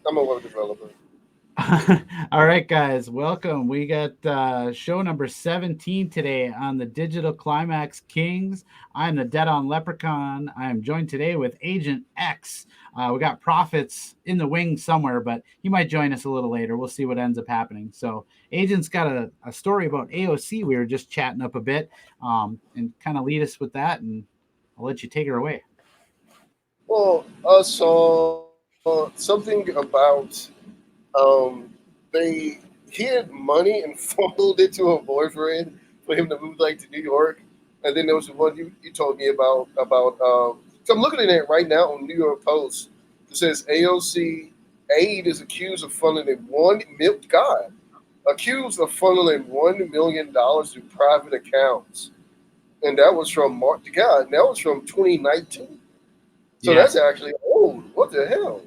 I'm a web developer. All right, guys, welcome. We got show number 17 today on the Digital Climax Kings. I'm the Dead On Leprechaun. I am joined today with Agent X. We got Prophets in the wings somewhere, but he might join us a little later. We'll see what ends up happening. So, Agent's got a story about AOC. We were just chatting up a bit and kind of lead us with that, and I'll let you take her away. Well, I saw something about they he had money and fumbled it to a boyfriend for him to move like to New York, and then there was the one you told me about. So I'm looking at it right now on New York Post. It says AOC aide is accused of funneling God accused of funneling $1 million through private accounts, and that was from Mark. God, and that was from 2019. So Yeah. that's actually old. What the hell?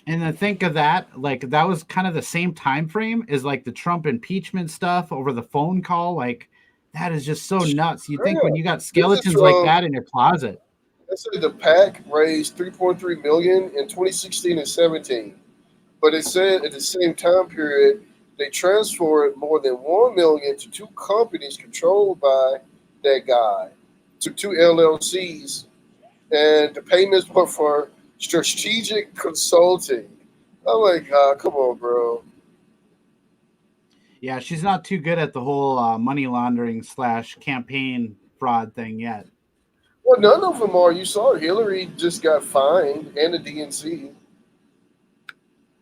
And then think of that, like that was kind of the same time frame as like the Trump impeachment stuff over the phone call. Like that is just so nuts. You think when Damn. you got This is skeletons like from that in your closet. It said the PAC raised 3.3 million in 2016 and 17, but it said at the same time period they transferred more than 1 million to two companies controlled by that guy, to two LLCs, and the payments were for strategic consulting. Oh my god, come on, bro. Yeah, she's not too good at the whole money laundering slash campaign fraud thing yet. Well, none of them are. You saw Hillary just got fined, and the DNC.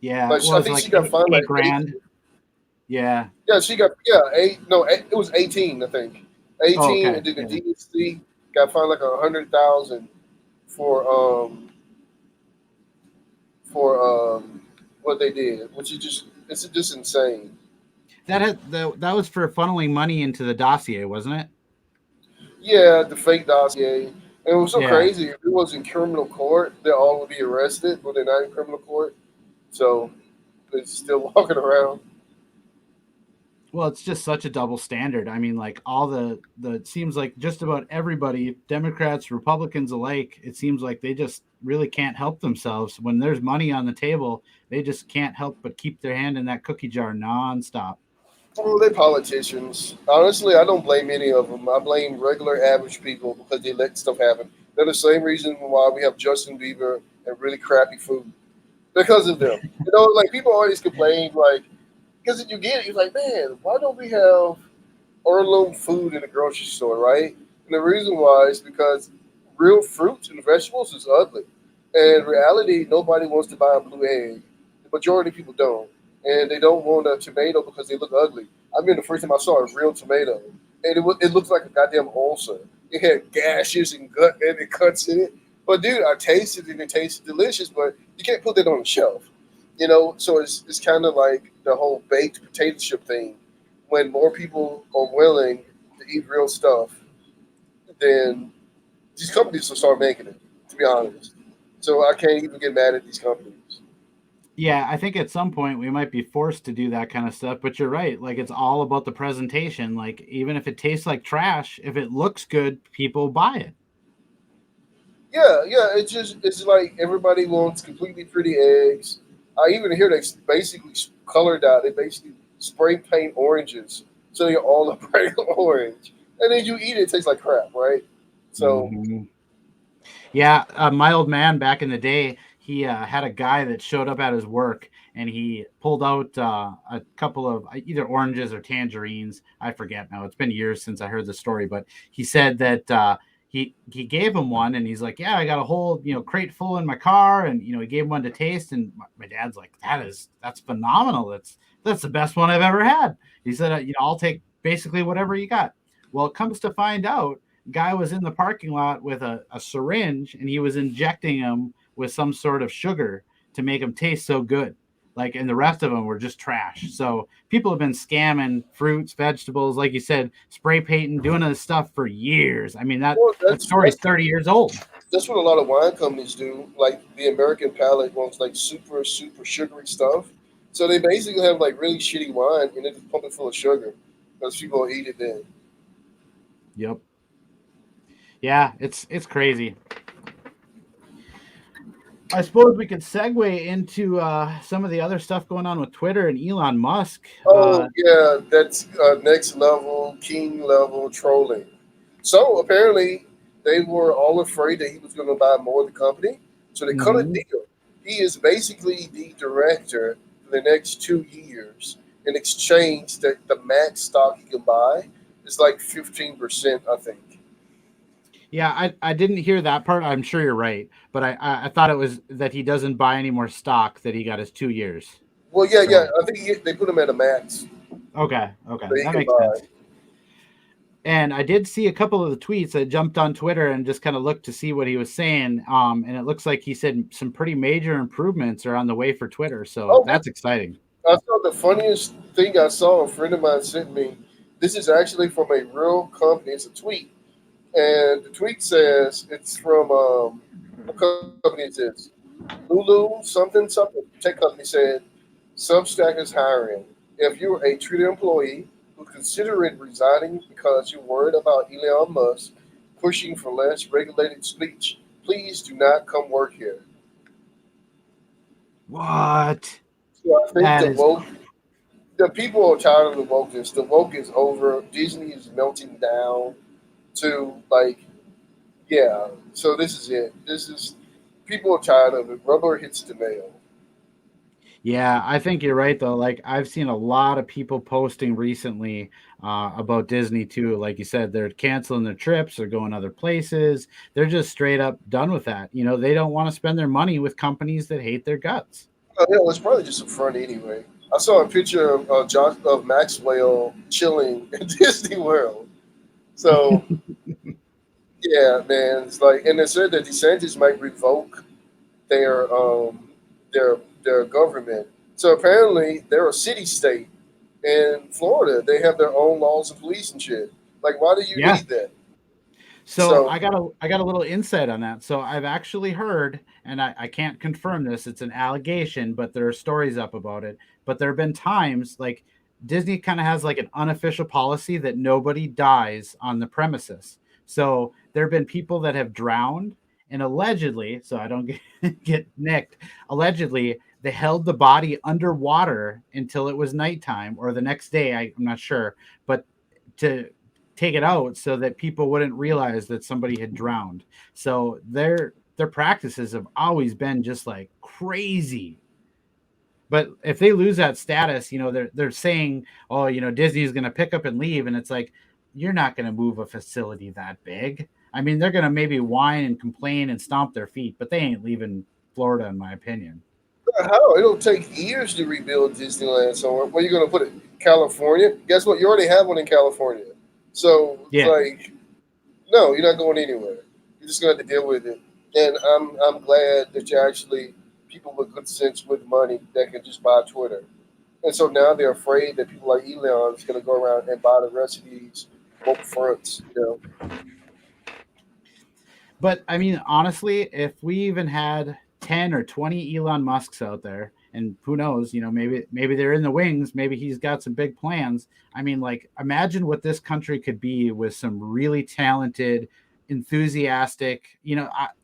Yeah, Like it I was think like she got fined eight like grand. Yeah. Yeah, she got eight. No, eight, it was 18. I think Oh, 18, okay. and then the Yeah. DNC got fined like 100,000 for what they did, which is it's just insane. That was for funneling money into the dossier, wasn't it? Yeah, the fake dossier. And it was so Yeah. crazy. If it was in criminal court, they all would be arrested, but they're not in criminal court, so they're still walking around. Well, it's just such a double standard. I mean, like all the it seems like just about everybody, Democrats, Republicans alike, it seems like they just really can't help themselves. When there's money on the table, they just can't help but keep their hand in that cookie jar nonstop. Well, they politicians. Honestly, I don't blame any of them. I blame regular average people because they let stuff happen. They're the same reason why we have Justin Bieber and really crappy food because of them. Like people always complain, like because you get it, you're like, man, why don't we have heirloom food in the grocery store, right? And the reason why is because real fruits and vegetables is ugly. And in reality, nobody wants to buy a blue egg. The majority of people don't. And they don't want a tomato because they look ugly. I mean, the first time I saw a real tomato, and it looked like a goddamn ulcer. It had gashes and gut and it cuts in it. But dude, I tasted it and it tasted delicious, but you can't put that on the shelf. So it's kind of like the whole baked potato chip thing. When more people are willing to eat real stuff, then these companies will start making it. To be honest, so I can't even get mad at these companies. Yeah, I think at some point we might be forced to do that kind of stuff, but you're right. Like it's all about the presentation. Like even if it tastes like trash, if it looks good, people buy it. Yeah, yeah. It's like everybody wants completely pretty eggs. I even hear they basically color dye. They basically spray paint oranges so they're all a bright orange, and then you eat it. It tastes like crap, right? So Mhm. Yeah, my old man back in the day, he had a guy that showed up at his work, and he pulled out a couple of either oranges or tangerines. I forget now. It's been years since I heard the story, but he said that he gave him one, and he's like, "Yeah, I got a whole crate full in my car," and he gave him one to taste, and my dad's like, "That's phenomenal. That's the best one I've ever had." He said, "I'll take basically whatever you got." Well, it comes to find out guy was in the parking lot with a syringe and he was injecting him with some sort of sugar to make them taste so good. Like, and the rest of them were just trash. So people have been scamming fruits, vegetables, like you said, spray painting, doing this stuff for years. I mean, well, that story's that's 30 years old. that's what a lot of wine companies do. Like the American palate wants like super sugary stuff, so they basically have like really shitty wine and they just pump it full of sugar because people will eat it then. Yep. Yeah, it's crazy. I suppose we could segue into some of the other stuff going on with Twitter and Elon Musk. Oh yeah, that's next level, king level trolling. So apparently they were all afraid that he was going to buy more of the company, so they cut a Mhm. deal. He is basically the director for the next 2 years. In exchange, that the max stock he can buy is like 15%, I think. Yeah, I didn't hear that part. I'm sure you're right, but I thought it was that he doesn't buy any more stock. That he got his 2 years. Well, yeah, yeah, So I think they put him at a max okay, that he that can makes buy. sense. And I did see a couple of the tweets. I jumped on Twitter and just kind of looked to see what he was saying. And it looks like he said some pretty major improvements are on the way for Twitter. So Oh, that's exciting. I saw the funniest thing I saw. A friend of mine sent me. This is actually from a real company. It's a tweet, and the tweet says it's from what company is this? Lulu something something tech company said Substack is hiring. If you're a Twitter employee who considering resigning because you're worried about Elon Musk pushing for less regulated speech, please do not come work here. What? So I think That the is woke the people are tired of the wokeness. The woke is over. Disney is melting down to like, yeah. So this is it. This is people are tired of it. Rubber hits the nail. Yeah, I think you're right though. Like I've seen a lot of people posting recently about Disney too. Like you said, they're canceling their trips, they're going other places. They're just straight up done with that. They don't want to spend their money with companies that hate their guts. Oh, hell, it's probably just a front anyway. I saw a picture of John of Maxwell chilling in Disney World. So yeah, man, it's like, and they said that DeSantis might revoke their their government. So apparently they're a city state in Florida. They have their own laws and police and shit. Like, why do you Yeah. need that? So So I got a little insight on that. So I've actually heard, and I can't confirm this, it's an allegation, but there are stories up about it. But there have been times like Disney kind of has like an unofficial policy that nobody dies on the premises. So there have been people that have drowned, and allegedly, so I don't get nicked, allegedly they held the body underwater until it was nighttime or the next day. I'm not sure, but to take it out so that people wouldn't realize that somebody had drowned. So their practices have always been just like crazy. But if they lose that status, they're saying, "Oh, Disney's going to pick up and leave," and it's like you're not going to move a facility that big. I mean, they're going to maybe whine and complain and stomp their feet, but they ain't leaving Florida, in my opinion. how it'll take years to rebuild Disneyland. So where are you going to put it? California? Guess what? You already have one in California. So it's Yeah. like, no, you're not going anywhere. You're just going to have to deal with it. And I'm glad that you actually people with good sense with money that can just buy Twitter. And so now they're afraid that people like Elon is going to go around and buy the rest of these woke fronts. But I mean, honestly, if we even had 10 or 20 Elon Musks out there, and who knows, maybe they're in the wings, maybe he's got some big plans. I mean, like, imagine what this country could be with some really talented, enthusiastic,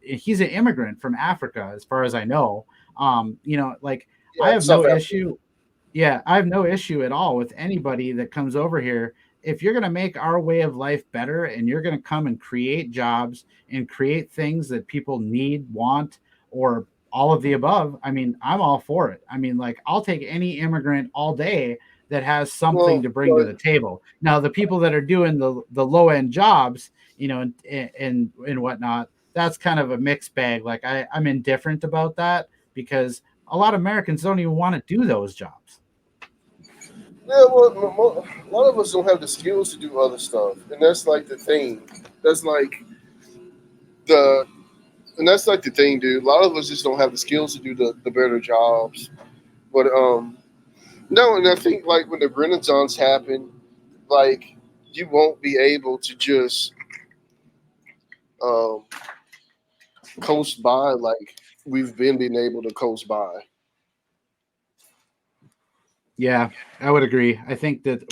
he's an immigrant from Africa, as far as I know. Like, I Yeah, have no South Africa. issue yeah, I have no issue at all with anybody that comes over here. If you're going to make our way of life better and you're going to come and create jobs and create things that people need, want, or all of the above, I mean, I'm all for it. I mean, like, I'll take any immigrant all day that has something Well, to bring to the table. Now, the people that are doing the low end jobs, and whatnot, that's kind of a mixed bag. Like, I'm indifferent about that because a lot of Americans don't even want to do those jobs. yeah, well, a lot of us don't have the skills to do other stuff, and that's like the thing. That's like the and that's like the thing, dude. A lot of us just don't have the skills to do the better jobs. But no, and I think like when the Renaissance happened, like you won't be able to just um, coast by like we've been being able to coast by. Yeah, I would agree. I think that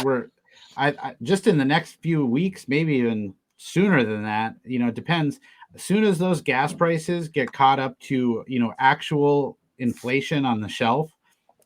I just in the next few weeks, maybe even sooner than that. It depends. As soon as those gas prices get caught up to, actual inflation on the shelf,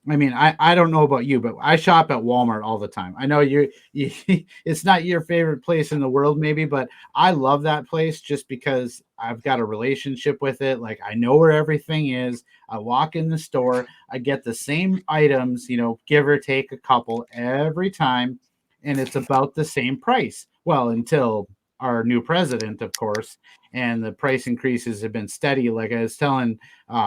I mean, I don't know about you, but I shop at Walmart all the time. I know it's not your favorite place in the world, maybe, but I love that place just because I've got a relationship with it. Like, I know where everything is. I walk in the store, I get the same items, give or take a couple every time, and it's about the same price. Well, until our new president, of course, and the price increases have been steady. Like I was telling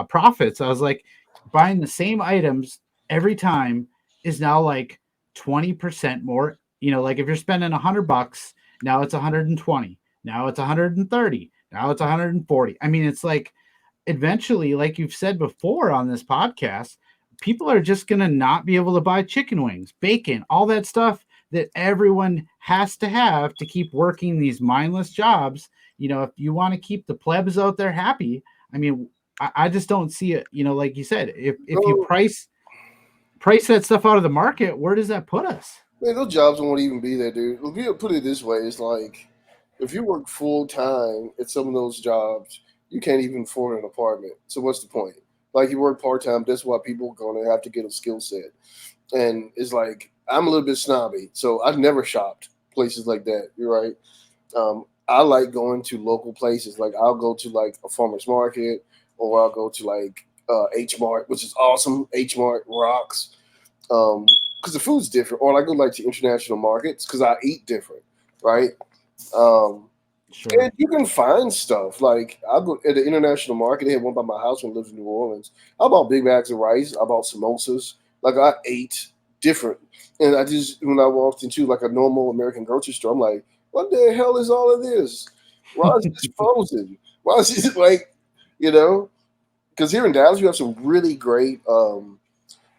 profits, I was like, buying the same items every time is now like 20% more. Like if you're spending $100, now it's 120, now it's 130, now it's 140. I mean, it's like eventually, like you've said before on this podcast, people are just going to not be able to buy chicken wings, bacon, all that stuff that everyone has to have to keep working these mindless jobs. If you want to keep the plebs out there happy, I mean, I just don't see it. Like you said, if you No, price that stuff out of the market, where does that put us? man, those jobs won't even be there, dude. If you put it this way, it's like if you work full time at some of those jobs, you can't even afford an apartment. So what's the point? Like you work part time, that's why people are gonna have to get a skill set. And it's like I'm a little bit snobby, so I've never shopped places like that. You're right. I like going to local places. Like I'll go to like a farmer's market, or I'll go to like H Mart, which is awesome. H Mart rocks because the food's different. Or I go like to international markets because I eat different, right? Um, Sure. and you can find stuff like I go at the international market. They had one by my house when I lived in New Orleans. I bought big bags of rice. I bought samosas. Like I ate different, and I just when I walked into like a normal American grocery store, I'm like, what the hell is all of this? Why is this frozen? Why is this like, you know? Because here in Dallas, you have some really great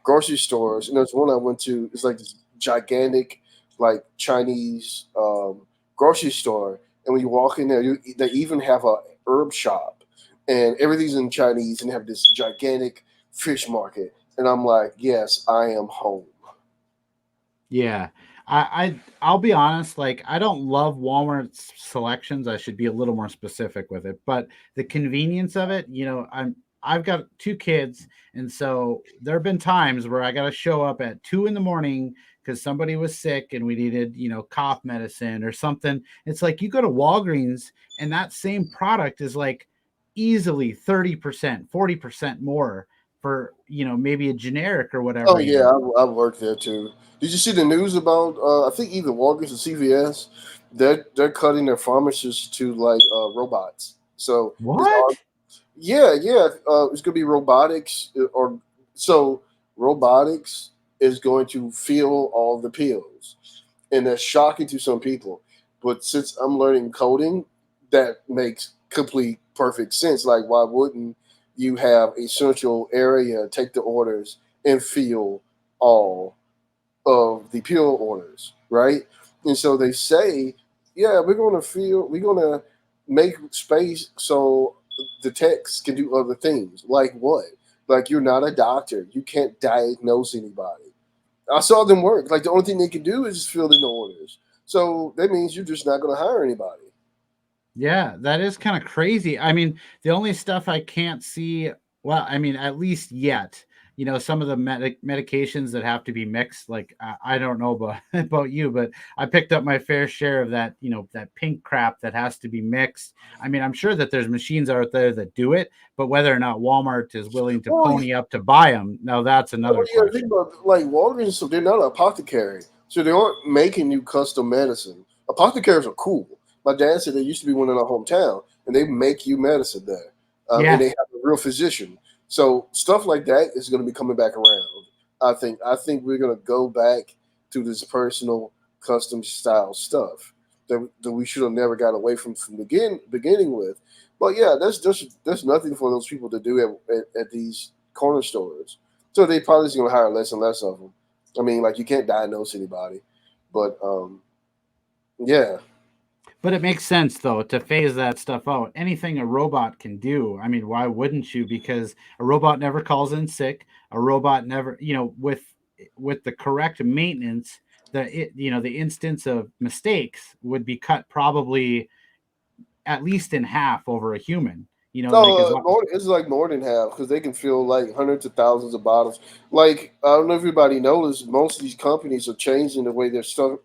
grocery stores, and there's one I went to. It's like this gigantic, like Chinese grocery store, and when you walk in there, they even have a herb shop, and everything's in Chinese, and they have this gigantic fish market. And I'm like, yes, I am home. Yeah. I'll be honest, like I don't love Walmart's selections. I should be a little more specific with it, but the convenience of it, I've got two kids, and so there have been times where I got to show up at 2 in the morning because somebody was sick and we needed, cough medicine or something. It's like you go to Walgreens and that same product is like easily 30%, 40% more for, maybe a generic or Oh whatever it yeah, is. I've worked there too. Did you see the news about? I think even Walgreens and CVS, they're cutting their pharmacists to like robots. So it's What? yeah, yeah. It's gonna be robotics, or so robotics is going to fill all the pills, and that's shocking to some people. But since I'm learning coding, that makes complete perfect sense. Like, why wouldn't you have a central area take the orders and fill all of the pill orders, right? And so they say, yeah, we're gonna make space so the techs can do other things. Like what? Like you're not a doctor. You can't diagnose anybody. I saw them work. Like the only thing they can do is just fill in the orders. So that means you're just not gonna hire anybody. Yeah, that is kind of crazy. I mean, the only stuff I can't see, well, I mean, at least yet, some of the medications that have to be mixed, like I don't know about about you, but I picked up my fair share of that, that pink crap that has to be mixed. I mean, I'm sure that there's machines out there that do it, but whether or not Walmart is willing to Well, pony up to buy them, now that's well, another yeah, think question. about like Walgreens. So they're not an apothecary, so they aren't making you custom medicine. Apothecaries are cool. My dad said there used to be one in our hometown, and they make you medicine there, and Yeah. they have a real physician. So stuff like that is going to be coming back around. I think. I think we're going to go back to this personal, custom style stuff that we should have never got away from beginning with. But yeah, that's nothing for those people to do at these corner stores. So they probably just gonna hire less and less of them. I mean, like you can't diagnose anybody, but yeah. But it makes sense though to phase that stuff out. Anything a robot can do, I mean, why wouldn't you? Because a robot never calls in sick. A robot never, with the correct maintenance, the instance of mistakes would be cut probably at least in half over a human. Like as No, long. it's like more than half because they can fill like hundreds of thousands of bottles. Like I don't know if everybody noticed, most of these companies are changing the way their stuff.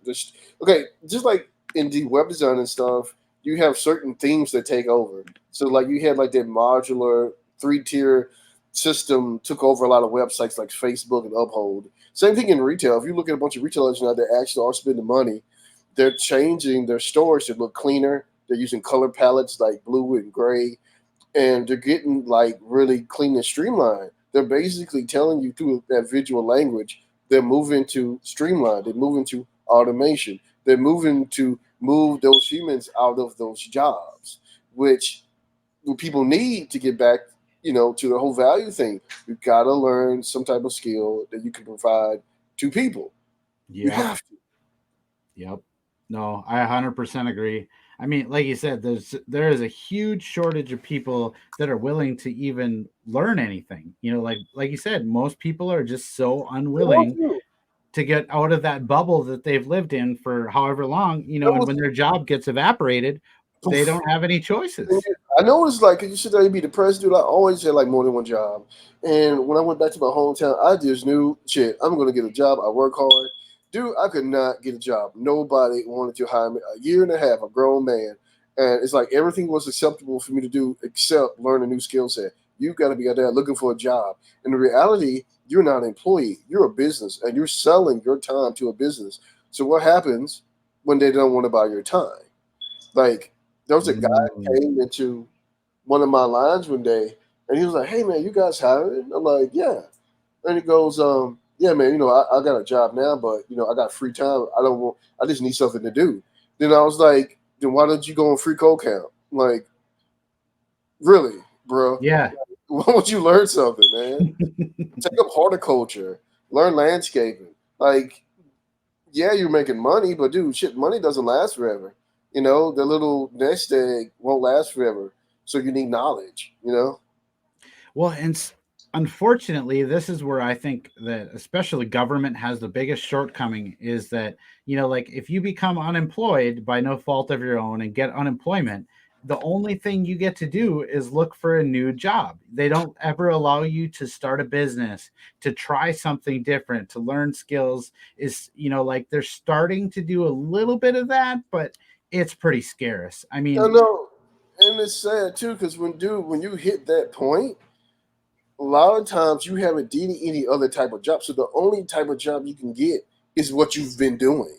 Okay, just like in the web design and stuff, you have certain themes that take over. So like you had like that modular 3 tier system took over a lot of websites like Facebook and Uphold. Same thing in retail. If you look at a bunch of retailers now that actually are spending money, they're changing their stores to look cleaner. They're using color palettes like blue and gray, and they're getting like really clean and streamlined. They're basically telling you through that visual language they're moving to streamline. They're moving to automation. They're moving to move those humans out of those jobs, which people need to get back, to the whole value thing. You gotta learn some type of skill that you can provide to people. You Yep. have to. Yep. No, I 100% agree. I mean, like you said, there is a huge shortage of people that are willing to even learn anything. Like you said, most people are just so They want unwilling to. to get out of that bubble that they've lived in for however long, That and was when their job gets evaporated, they poof. don't have any And choices. I know it's like, 'cause you sit there and be depressed, dude. I always had like more than one job. And when I went back to my hometown, I just knew, shit, I'm going to get a job. I work hard. Dude, I could not get a job. Nobody wanted to hire me. A year and a half, a grown man. And it's like everything was acceptable for me to do except learn a new skill set. You got to be out there looking for a job. In reality, you're not an employee. You're a business and you're selling your time to a business. So what happens when they don't want to buy your time? Like, there was a guy Mm. came into one of my lines one day, and he was like, "Hey man, you guys hiring?" I'm like, "Yeah." And he goes, "Yeah man, I got a job now, but I got free time. I just need something to do." Then I was like, "Then why don't you go on free code camp?" Like, really, bro? Yeah. Why don't you learn something, man? Take up horticulture, learn landscaping. Like, yeah, you're making money, but dude, shit, money doesn't last forever. The little nest egg won't last forever. So you need knowledge. Well, unfortunately, this is where I think that especially government has the biggest shortcoming is that, like if you become unemployed by no fault of your own and get unemployment, the only thing you get to do is look for a new job. They don't ever allow you to start a business, to try something different, to learn skills. Like they're starting to do a little bit of that, but it's pretty scarce. I I mean, know, and it's sad too, because when you hit that point, a lot of times you haven't did any other type of job. So the only type of job you can get is what you've been doing,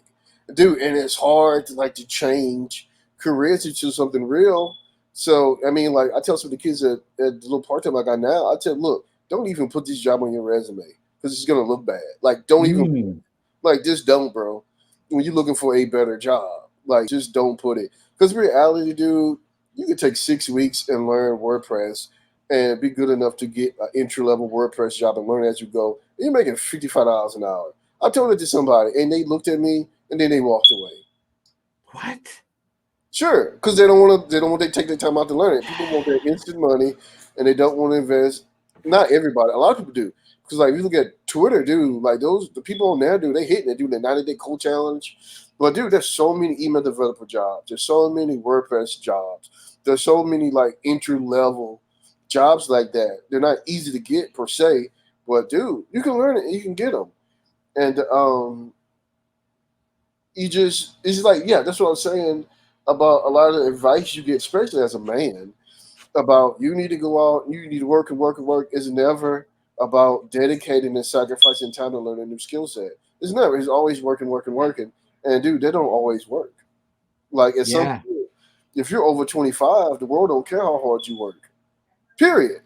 dude. And it's hard to change careers into something real. So I mean, like I tell some of the kids at the little part time I got now, I tell them, look, don't even put this job on your resume because it's gonna look bad. Like, don't even mm, like just don't, bro. When you're looking for a better job, like just don't put it. Because reality, dude, you could take 6 weeks and learn WordPress and be good enough to get an entry level WordPress job and learn as you go. And you're making $55 an hour. I told it to somebody, and they looked at me, and then they walked away. what? Sure, because they don't want to. They don't want to take their time out to learn it. People want their instant money, and they don't want to invest. Not everybody. A lot of people do. Because like if you look at Twitter, dude, like the people on there, dude, they hitting it, dude. The 90-day code challenge. But dude, there's so many email developer jobs. There's so many WordPress jobs. There's so many like entry level jobs like that. They're not easy to get per se, but dude, you can learn it and you can get them. And you just it's like yeah, that's what I'm saying about a lot of the advice you get, especially as a man, about you need to go out, you need to work and work and work is never about dedicating and sacrificing time to learn a new skill set. It's never. It's always working, working, working. And dude, they don't always work. Like at some Yeah. point, if you're over 25, the world don't care how hard you work. Period.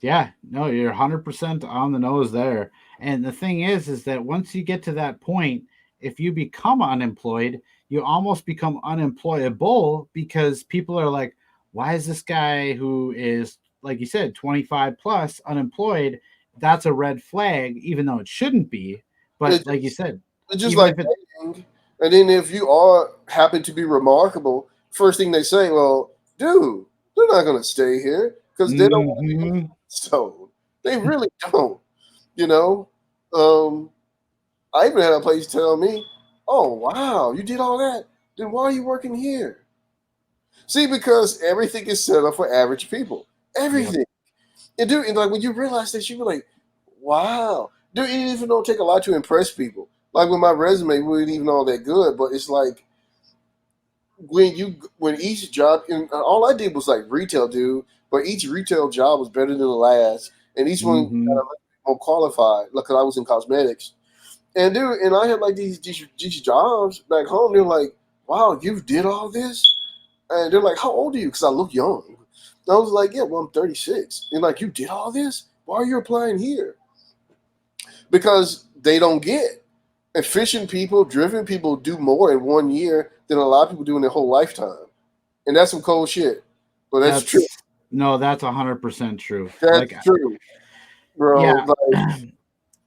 Yeah, no, you're 100% on the nose there. And the thing is that once you get to that point, if you become unemployed, you almost become unemployable because people are like, why is this guy who is, like you said, 25 plus unemployed? That's a red flag, even though it shouldn't be. But It like you just said, it's just even like if it, dating. And then if you are happen to be remarkable, first thing they say, well, dude, they're not gonna stay here because they don't want to be Mhm. so they really don't. You know, um, I even had a place tell me, Oh, wow, you did all that? Then why are you working here? See, because everything is set up for average people. Yep. Everything. And dude, and like when you realize that, you be like, wow. Dude, it even don't take a lot to impress people. Like with my resume, we wasn't even all that good, but it's like when each job, and all I did was like retail, dude, but each retail job was better than the last, and each one got Hmm. a little more qualified. Like, 'cause I was in cosmetics, and dude, and I had like these jobs back home. They're like, wow, you did all this, and they're like, how old are you? Because I look young. And I was like, yeah, well, I'm 36. And like, you did all this? Why are you applying here? Because they don't get efficient people, driven people do more in 1 year than a lot of people do in their whole lifetime. And that's some cold shit. But that's true. That's no, that's 100% true. That's Like, true, bro. yeah. Like,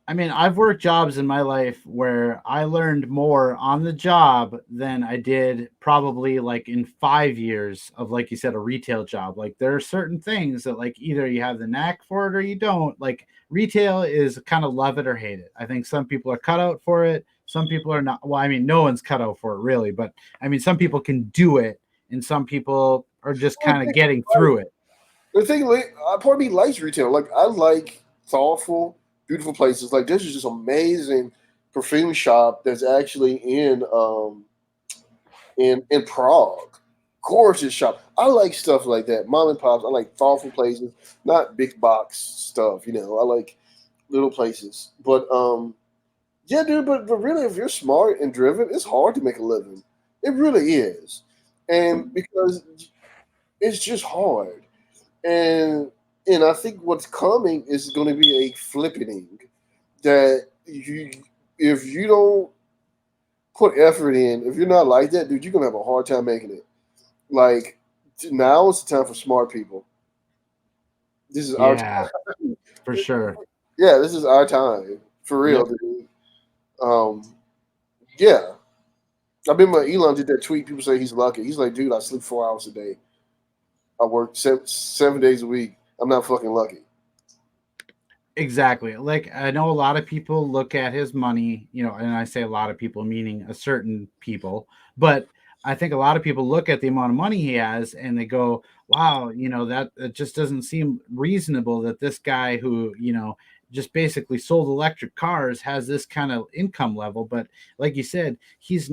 I mean, I've worked jobs in my life where I learned more on the job than I did probably like in 5 years of, like you said, a retail job. Like, there are certain things that, like, either you have the knack for it or you don't. Like, retail is kind of love it or hate it. I think some people are cut out for it. Some people are not. Well, I mean, no one's cut out for it really, but I mean, some people can do it and some people are just I kind of think, getting like, through it. the thing, like, part of me likes retail. Like, I like thoughtful, beautiful places. Like, this is just amazing perfume shop that's actually in Prague. Gorgeous shop. I like stuff like that. Mom and pops. I like thoughtful places, not big box stuff. I like little places. But yeah, dude. But really, if you're smart and driven, it's hard to make a living. It really is, and because it's just hard. And I think what's coming is going to be a flippening that you if you don't put effort in, if you're not like that, dude, you're gonna have a hard time making it. Like, now is the time for smart people. This is our Yeah, time. for sure. Yeah, this is our time for real, Yep. dude. Um, yeah. I remember Elon did that tweet. People say he's lucky. He's like, dude, I sleep 4 hours a day. I work 7 days a week. I'm not fucking lucky. Exactly. Like, I know a lot of people look at his money, and I say a lot of people meaning a certain people, but I think a lot of people look at the amount of money he has and they go, "Wow, that it just doesn't seem reasonable that this guy who, just basically sold electric cars has this kind of income level." But like you said, you're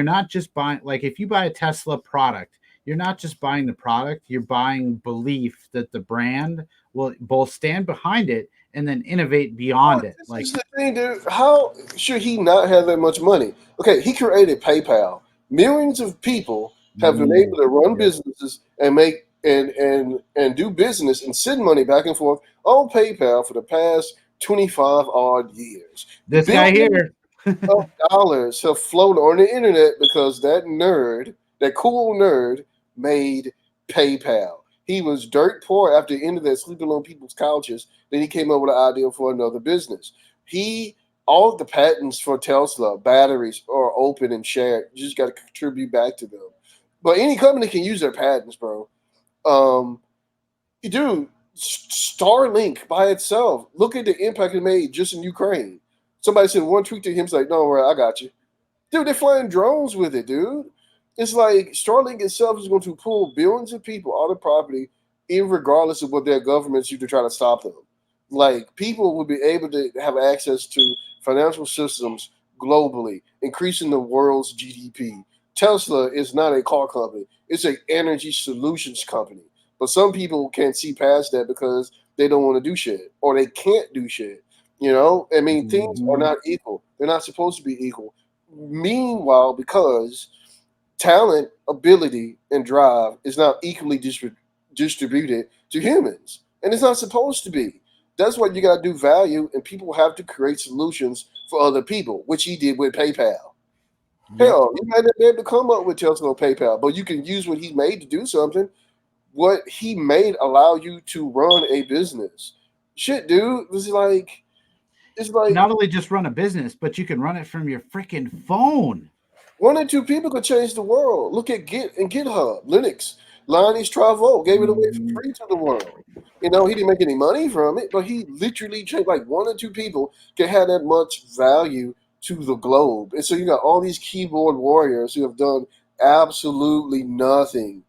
not just buying, like, if you buy a Tesla product, you're not just buying the product, you're buying belief that the brand will both stand behind it and then innovate Well, beyond it. this Like, is the thing, dude. How should he not have that much money? Okay, he created PayPal. Millions of people have been able to run yep. businesses and make and do business and send money back and forth on PayPal for the past 25 odd years. This guy Billions here. of dollars have flown on the internet because that nerd, that cool nerd, made PayPal. He was dirt poor after the end of that, sleeping on people's couches. Then he came up with an idea for another business. He All of the patents for Tesla batteries are open and shared. You just got to contribute back to them. But any company can use their patents, bro. Um, Dude, Starlink by itself. Look at the impact it made just in Ukraine. Somebody sent one tweet to him. He's like, "Don't worry, I got you." Dude, they're flying drones with it, dude. It's like Starlink itself is going to pull billions of people out of property, regardless of what their governments do to try to stop them. Like, people will be able to have access to financial systems globally, increasing the world's GDP. Tesla is not a car company; it's an energy solutions company. But some people can't see past that because they don't want to do shit or they can't do shit. I mean, things are Mhm. not equal. They're not supposed to be equal. Meanwhile, because talent, ability, and drive is not equally distributed to humans, and it's not supposed to be. That's why you got to do value, and people have to create solutions for other people, which he did with PayPal. Yep. Hell, you might not be able to come up with Tesla or PayPal, but you can use what he made to do something. What he made allow you to run a business. Shit, dude, it's like Not only just run a business, but you can run it from your freaking phone. one or two people could change the world. Look at Git and GitHub, Linux. Linus Travaux gave it away for Mhm. free to the world. He didn't make any money from it, but he literally changed. Like, one or two people can have that much value to the globe. And so you got all these keyboard warriors who have done absolutely nothing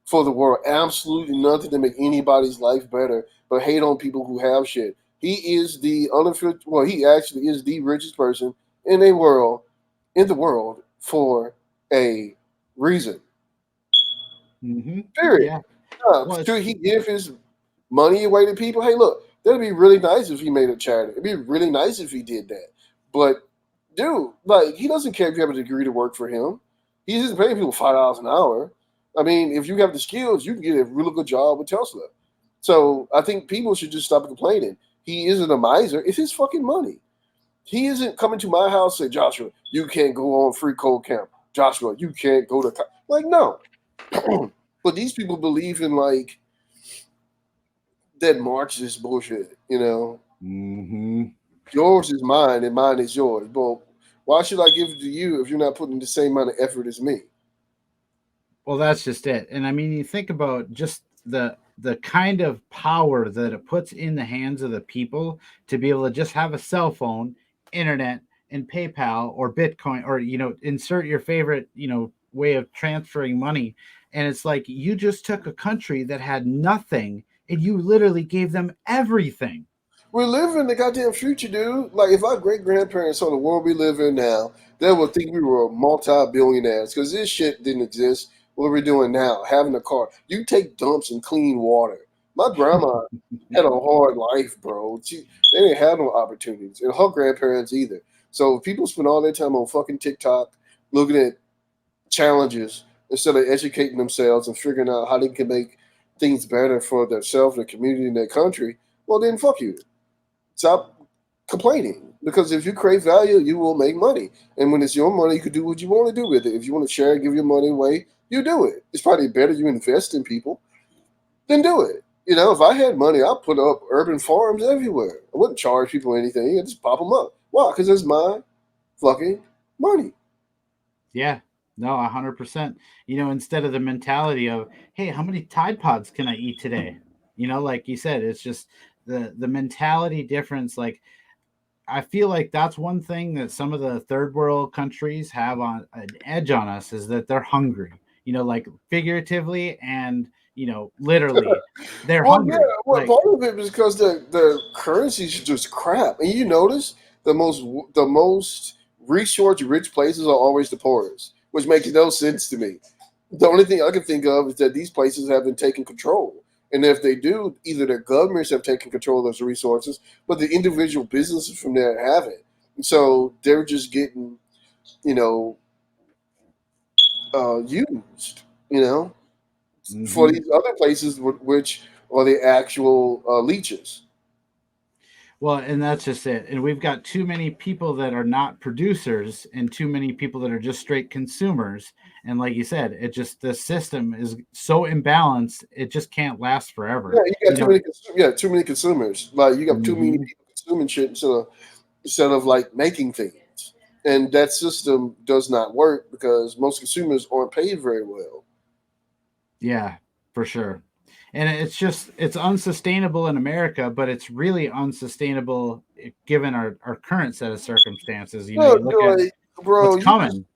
for the world, absolutely nothing to make anybody's life better, but hate on people who have shit. He is the unofficial. Well, he actually is the richest person in a world, in the world, for a reason. Period. Yeah. Well, Should he give his money away to people? Hey, look, that'd be really nice if he made a charity. It'd be really nice if he did that. But dude, like, he doesn't care if you have a degree to work for him. He isn't paying people $5 an hour. I mean, if you have the skills, you can get a really good job with Tesla. So I think people should just stop complaining. He isn't a miser. It's his fucking money. He isn't coming to my house and say, Joshua, you can't go on free cold camp. Joshua, you can't go to like, no. But these people believe in like that Marxist bullshit, you know. Yours is mine and mine is yours. But why should I give it to you if you're not putting the same amount of effort as me? Well, that's just it. And I mean, you think about just the kind of power that it puts in the hands of the people to be able to just have a cell phone, internet, and PayPal or Bitcoin, or insert your favorite way of transferring money. And it's like you just took a country that had nothing and you literally gave them everything. We're living the goddamn future, dude. Like, if our great grandparents saw the world we live in now, they would think we were multi-billionaires because this shit didn't exist. What we're doing now, having a car, you take dumps in clean water. My grandma had a hard life, bro. They didn't have no opportunities, and her grandparents either. So people spend all their time on fucking TikTok, looking at challenges instead of educating themselves and figuring out how they can make things better for themselves, their community, and their country. Well, then fuck you. Stop complaining, because if you create value, you will make money, and when it's your money, you can do what you want to do with it. If you want to share, give your money away, you do it. It's probably better you invest in people than do it. You know, if I had money, I'd put up urban farms everywhere. I wouldn't charge people anything. I'd just pop them up. Why? Because it's my fucking money. Yeah, no, 100%. Instead of the mentality of, hey, how many Tide Pods can I eat today? Like you said, it's just the mentality difference. Like, I feel like that's one thing that some of the third world countries have on an edge on us, is that they're hungry, like figuratively and, literally they're Well, yeah. hungry. Well, Like, part of it is because the currencies are just crap, and you notice the most resource rich places are always the poorest, which makes no sense to me. The only thing I can think of is that these places haven't taken control. And if they do, either their governments have taken control of those resources, but the individual businesses from there haven't. And so they're just getting, you know, used, for mhm. these other places, which are the actual leeches. Well, and that's just it. And we've got too many people that are not producers and too many people that are just straight consumers. And like you said, the system is so imbalanced, it just can't last Yeah, forever. you got You too know, many. Too many consumers. Like, you got too many mhm. people consuming shit instead of like making things, and that system does not work because most consumers aren't paid very well. Yeah, for sure. And it's unsustainable in America, but it's really unsustainable given our current set of circumstances. No, You look at like, what's bro, coming.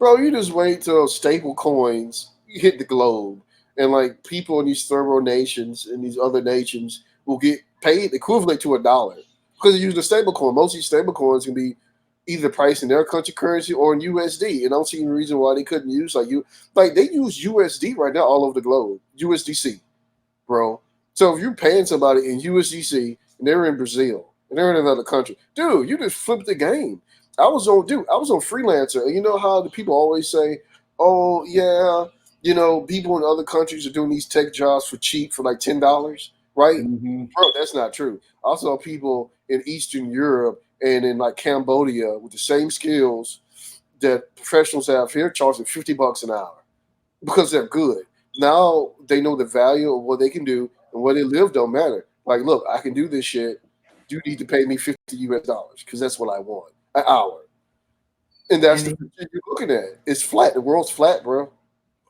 you just wait till stable coins hit the globe, and like people in these third world nations and these other nations will get paid equivalent to $1 because they use the stable coin. Most of these stable coins can be either priced in their country currency or in USD, and I don't see any reason why they couldn't use like they use USD right now all over the globe. USDC, bro. So if you're paying somebody in USDC and they're in Brazil and they're in another country, dude, you just flipped the game. I was on freelancer, and you know how the people always say, "Oh yeah, people in other countries are doing these tech jobs for cheap for like $10, right?" Hmm. Bro, that's not true. I saw people in Eastern Europe and in like Cambodia with the same skills that professionals have here charging $50 an hour because they're good. Now they know the value of what they can do, and where they live don't matter. Like, look, I can do this shit. You need to pay me $50 because that's what I want an hour, and that's the And future you're looking at. It's flat. The world's flat, bro.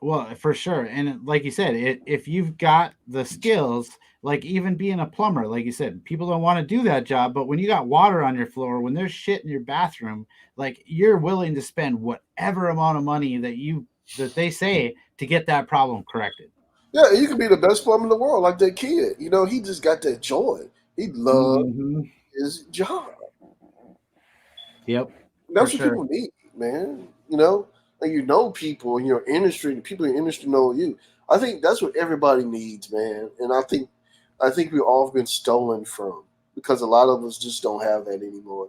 well, for sure. And like you said, if you've got the skills, like even being a plumber, like you said, people don't want to do that job. But when you got water on your floor, when there's shit in your bathroom, like you're willing to spend whatever amount of money that they say to get that problem corrected. Yeah, you can be the best plumber in the world, like that kid. You know, he just got that joy. He loved Mm-hmm. his job. Yep, for That's what sure. people need, man. You know, and you know people in your industry, the people in your industry know you. I think that's what everybody needs, man. And I think we've all been stolen from because a lot of us just don't have that anymore.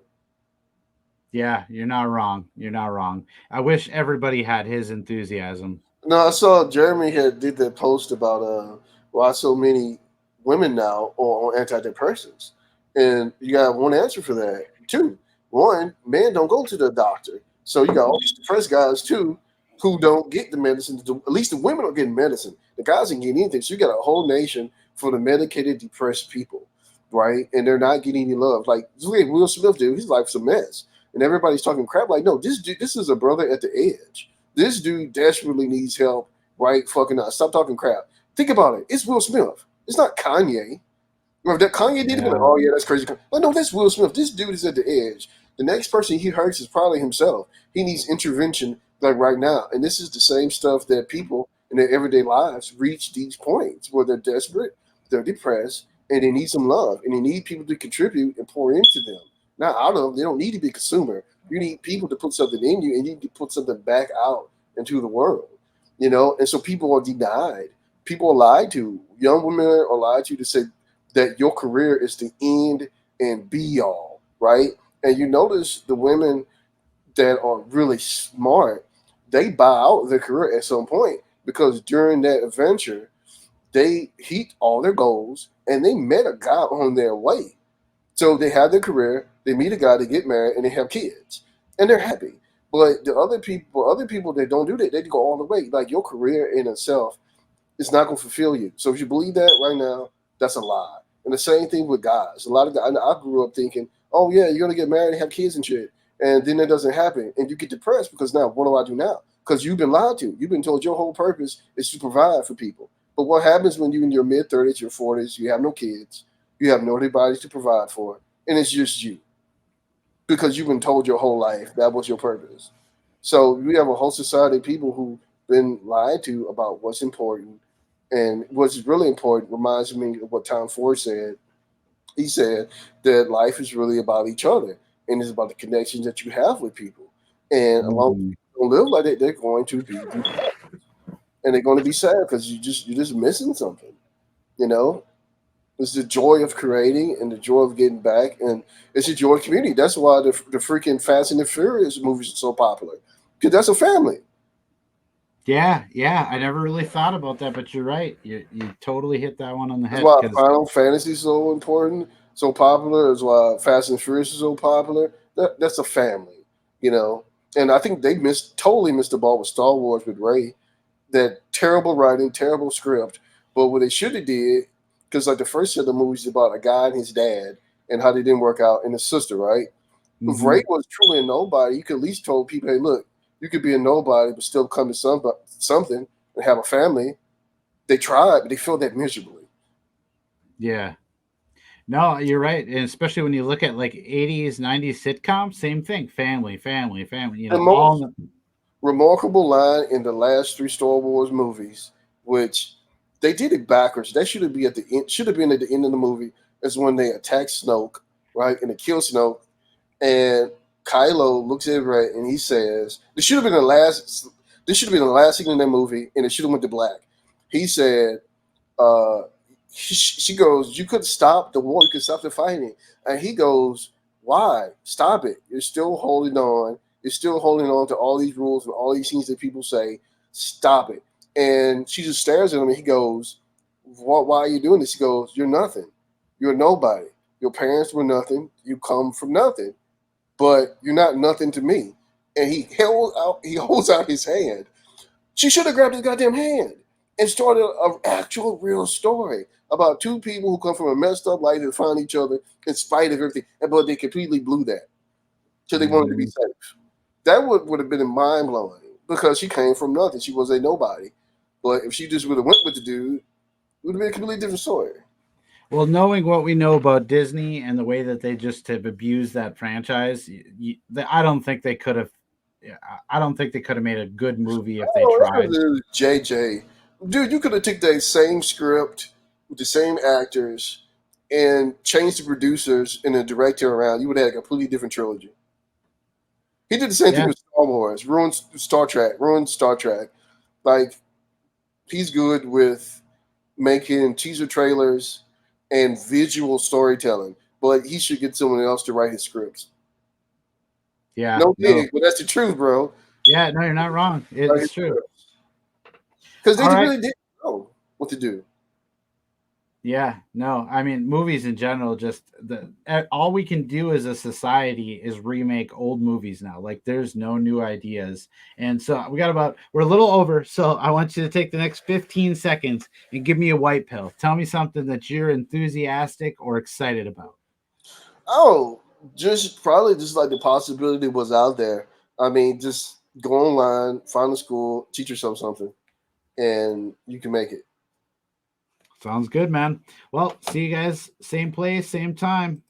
Yeah, you're not wrong. You're not wrong. I wish everybody had his enthusiasm. No, I saw Jeremy had did that post about why so many women now are on antidepressants, and you got one answer for that. Two, one, men don't go to the doctor, so you got all these depressed guys too who don't get the medicine. At least the women are getting medicine. The guys ain't getting anything. So you got a whole nation full of medicated, depressed people, right? And they're not getting any love. Like look at Will Smith, dude. His life's a mess, and everybody's talking crap. Like, no, this dude, this is a brother at the edge. This dude desperately needs help right fucking now. Stop talking crap. Think about it. It's Will Smith. It's not Kanye. Or if that Kanye did it, like, Yeah. oh yeah, that's crazy. But no, that's Will Smith. This dude is at the edge. The next person he hurts is probably himself. He needs intervention like right now. And this is the same stuff that people in their everyday lives reach these points where they're desperate, they're depressed, and they need some love. And they need people to contribute and pour into them. Not out of them. They don't need to be a consumer. You need people to put something in you and you need to put something back out into the world. You know, and so people are denied. People are lied to. Young women are lied to say that your career is the end and be all, right? And you notice the women that are really smart, they buy out their career at some point because during that adventure, they hit all their goals and they met a guy on their way. So they have their career, they meet a guy, they get married, and they have kids, and they're happy. But the other people that don't do that, they go all the way. Like your career in itself is not going to fulfill you. So if you believe that right now, that's a lie. And the same thing with guys. A lot of guys, I grew up thinking, oh yeah, you're gonna get married and have kids and shit, and then it doesn't happen, and you get depressed because now what do I do now? Because you've been lied to. You've been told your whole purpose is to provide for people. But what happens when you in your mid 30s, your 40s, you have no kids, you have nobody to provide for, and it's just you because you've been told your whole life that was your purpose. So we have a whole society of people who've been lied to about what's important. And what's really important reminds me of what Tom Ford said. He said that life is really about each other and it's about the connections that you have with people. And a lot of Mhm. people don't live like that, they're going to be and they're going to be sad because you're just missing something, you know? It's the joy of creating and the joy of getting back, and it's the joy of community. That's why the freaking Fast and the Furious movies are so popular because that's a family. Yeah, yeah. I never really thought about that, but you're right. You totally hit that one on the That's head why because Final Fantasy is so important, so popular. That's why Fast and Furious is so popular. That's a family, you know. And I think they totally missed the ball with Star Wars with Ray. That terrible writing, terrible script. But what they should have did, because like the first set of movies is about a guy and his dad and how they didn't work out, and his sister, right? If hmm Ray was truly a nobody, you could at least told people, hey, look, you could be a nobody but still come to something and have a family. They tried, but they failed that miserably. yeah. No, you're right. And especially when you look at like 80s, 90s sitcoms, same thing. Family, family, family, The all most remarkable line in the last three Star Wars movies, which they did it backwards. That should have been at the end. Should have been at the end of the movie. Is when they attack Snoke, right, and they kill Snoke, and Kylo looks at Rey and he says, "This should have been the last. This should have been the last scene in that movie, and it should have went to black." He said, uh, she goes, "You could stop the war. You could stop the fighting." And he goes, "Why? Stop it. You're still holding on. You're still holding on to all these rules and all these things that people say. Stop it." And she just stares at him and he goes, Why are you doing this?" He goes, "You're nothing. You're nobody. Your parents were nothing. You come from nothing, but you're not nothing to me." And he holds out his hand. She should have grabbed his goddamn hand and started an actual real story about two people who come from a messed up life and find each other in spite of everything. But they completely blew that. So they wanted to be Mhm. safe. That would have been mind blowing because she came from nothing. She was a nobody. But if she just would have went with the dude, it would have been a completely different story. Well, knowing what we know about Disney and the way that they just have abused that franchise, I don't think they could have. I don't think they could have made a good movie if they Oh, that's tried. because it was JJ. Dude, you could have took that same script with the same actors and changed the producers and the director around. You would have had a completely different trilogy. He did the same thing Yeah, with Star Wars, ruined Star Trek, ruined Star Trek. Like, he's good with making teaser trailers and visual storytelling, but he should get someone else to write his scripts. yeah, No no, dig, but that's the truth, bro. yeah, no, you're not wrong. Write It's his true. scripts. Because they All right. really didn't know what to do. Yeah, no, I mean, movies in general, just all we can do as a society is remake old movies now. Like, there's no new ideas, and so we're a little over. So I want you to take the next 15 seconds and give me a white pill. Tell me something that you're enthusiastic or excited about. Oh, just probably just like the possibility was out there. I mean, just go online, find a school, teach yourself something, and you can make it. Sounds good, man. Well, see you guys, same place, same time.